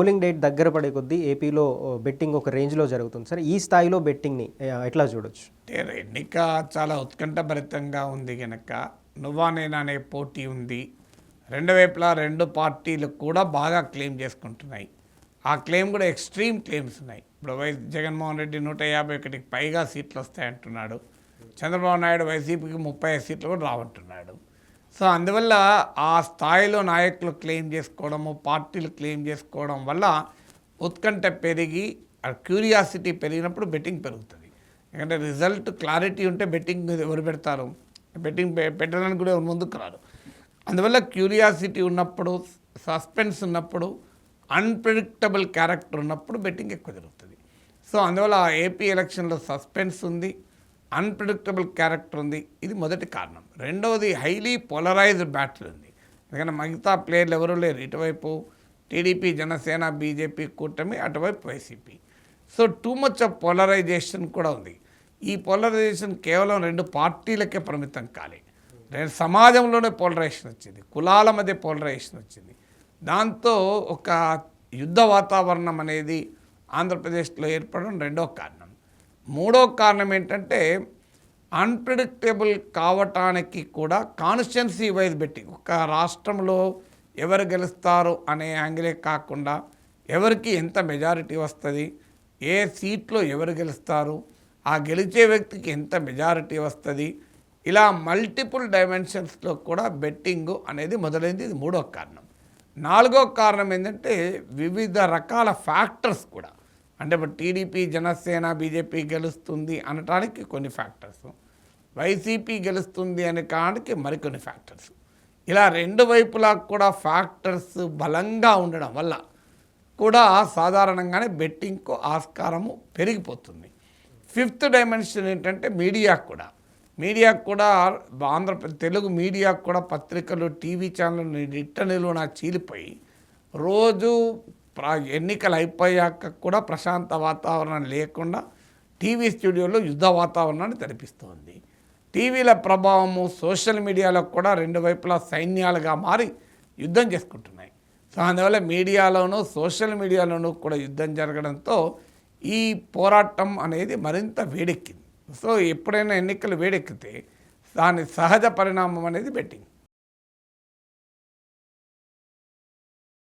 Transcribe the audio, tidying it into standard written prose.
Polling date దగ్గర పడే కొద్దీ ఏపీలో బెట్టింగ్ ఒక రేంజ్లో జరుగుతుంది సార్. ఈ స్థాయిలో బెట్టింగ్ని ఎట్లా చూడొచ్చు? ఎన్నిక చాలా ఉత్కంఠభరితంగా ఉంది కనుక నువ్వా నేనా అనే పోటీ ఉంది. రెండు వైపులా రెండు పార్టీలు కూడా బాగా క్లెయిమ్ చేసుకుంటున్నాయి. ఆ క్లెయిమ్ కూడా ఎక్స్ట్రీమ్ క్లెయిమ్స్ ఉన్నాయి. ఇప్పుడు జగన్మోహన్ రెడ్డి 151కి పైగా సీట్లు వస్తాయంటున్నాడు. చంద్రబాబు నాయుడు వైసీపీకి 35 సీట్లు కూడా రావంటున్నాడు. సో అందువల్ల ఆ స్థాయిలో నాయకులు క్లెయిమ్ చేసుకోవడము, పార్టీలు క్లెయిమ్ చేసుకోవడం వల్ల ఉత్కంఠ పెరిగి క్యూరియాసిటీ పెరిగినప్పుడు బెట్టింగ్ పెరుగుతుంది. ఎందుకంటే రిజల్ట్ క్లారిటీ ఉంటే బెట్టింగ్ ఎవరు పెడతారు? బెట్టింగ్ పెట్టడానికి కూడా ఎవరు ముందుకు రారు. అందువల్ల క్యూరియాసిటీ ఉన్నప్పుడు, సస్పెన్స్ ఉన్నప్పుడు, అన్ప్రెడిక్టబుల్ క్యారెక్టర్ ఉన్నప్పుడు బెట్టింగ్ ఎక్కువ జరుగుతుంది. సో అందువల్ల ఏపీ ఎలక్షన్లో సస్పెన్స్ ఉంది, అన్ప్రెడిక్టబుల్ క్యారెక్టర్ ఉంది. ఇది మొదటి కారణం. రెండవది హైలీ పోలరైజ్డ్ బ్యాటిల్ ఉంది. ఎందుకంటే మిగతా ప్లేయర్లు ఎవరూ లేరు. ఇటువైపు టీడీపీ, జనసేన, బీజేపీ కూటమి, అటువైపు YCP. So too much of polarization కూడా ఉంది. ఈ పోలరైజేషన్ కేవలం రెండు పార్టీలకే పరిమితం కాలేదు. సమాజంలోనే పోలరైజేషన్ వచ్చింది, కులాల మధ్య పోలరైజేషన్ వచ్చింది. దాంతో ఒక యుద్ధ వాతావరణం అనేది ఆంధ్రప్రదేశ్లో ఏర్పడడం రెండో కారణం. మూడో కారణం ఏంటంటే అన్ప్రెడిక్టబుల్ కావటానికి కూడా కాన్స్టిట్యున్సీ వైజ్ బెట్టింగ్. ఒక రాష్ట్రంలో ఎవరు గెలుస్తారు అనే యాంగిలే కాకుండా ఎవరికి ఎంత మెజారిటీ వస్తుంది, ఏ సీట్లో ఎవరు గెలుస్తారు, ఆ గెలిచే వ్యక్తికి ఎంత మెజారిటీ వస్తుంది, ఇలా మల్టిపుల్ డైమెన్షన్స్లో కూడా బెట్టింగ్ అనేది మొదలైంది. ఇది మూడో కారణం. నాలుగో కారణం ఏంటంటే వివిధ రకాల ఫ్యాక్టర్స్ కూడా. అంటే ఇప్పుడు టీడీపీ, జనసేన, బీజేపీ గెలుస్తుంది అనటానికి కొన్ని ఫ్యాక్టర్స్, వైసీపీ గెలుస్తుంది అనటానికి మరికొన్ని ఫ్యాక్టర్స్. ఇలా రెండు వైపులా కూడా ఫ్యాక్టర్స్ బలంగా ఉండడం వల్ల కూడా సాధారణంగానే బెట్టింగ్కు ఆస్కారము పెరిగిపోతుంది. ఫిఫ్త్ డైమెన్షన్ ఏంటంటే మీడియాకు కూడా ఆంధ్రప్రదేశ్ తెలుగు మీడియాకు కూడా పత్రికలు, టీవీ ఛానళ్ళు నిట్టనిలువున చీలిపోయి రోజు ఎన్నికలు అయిపోయాక కూడా ప్రశాంత వాతావరణం లేకుండా టీవీ స్టూడియోలో యుద్ధ వాతావరణాన్ని తెరిపిస్తోంది. టీవీల ప్రభావము సోషల్ మీడియాలో కూడా రెండు వైపులా సైన్యాలుగా మారి యుద్ధం చేసుకుంటున్నాయి. సో అందువల్ల మీడియాలోనూ సోషల్ మీడియాలోనూ కూడా యుద్ధం జరగడంతో ఈ పోరాటం అనేది మరింత వేడెక్కింది. సో ఎప్పుడైనా ఎన్నికలు వేడెక్కితే దాని సహజ పరిణామం అనేది బెట్టింగ్.